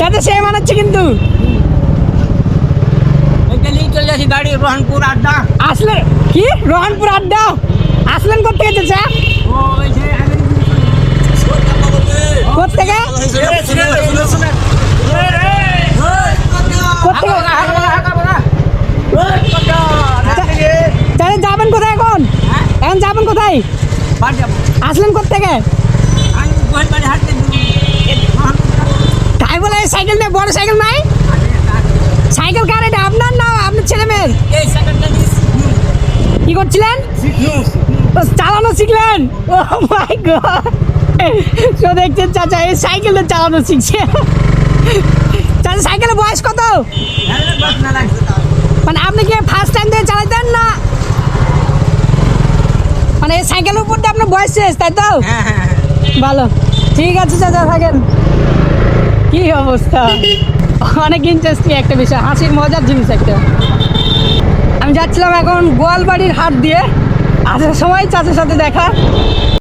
চাচা সে মানাচ্ছে কিন্তু। চলে যাচ্ছি গাড়ি রোহনপুর আড্ডা। আসলে কি রোহনপুর আড্ডা আসলেন কোথেকে চাচা? কোথেকে? তাহলে যাবেন কোথায় এখন? এখন যাবেন কোথায়? আসলেন কোথেকে? তাই বলে সাইকেল নেই, বড় সাইকেল নাই? সাইকেল কার এটা, আপনার না আপনার ছেলে মেয়ের? কি করছিলেন? চালানো শিখলেন? ও মাই গড, তো দেখছেন চাচা এই সাইকেলটা চালানো শিখছে। চাচা সাইকেলের বয়স কত? মানে আপনি কি ফার্স্ট টাইম দিয়ে চালাতেন না মানে এই সাইকেলের উপর দিয়ে আপনার বয়স শেষ, তাই তো? ভালো, ঠিক আছে চাচা থাকেন। কি অবস্থা, অনেক ইন্টারেস্টিং একটা বিষয়, হাসির মজার জিনিস একটা। আমি যাচ্ছিলাম এখন গোয়ালবাড়ির হাট দিয়ে, আসার সময় চাচার সাথে দেখা।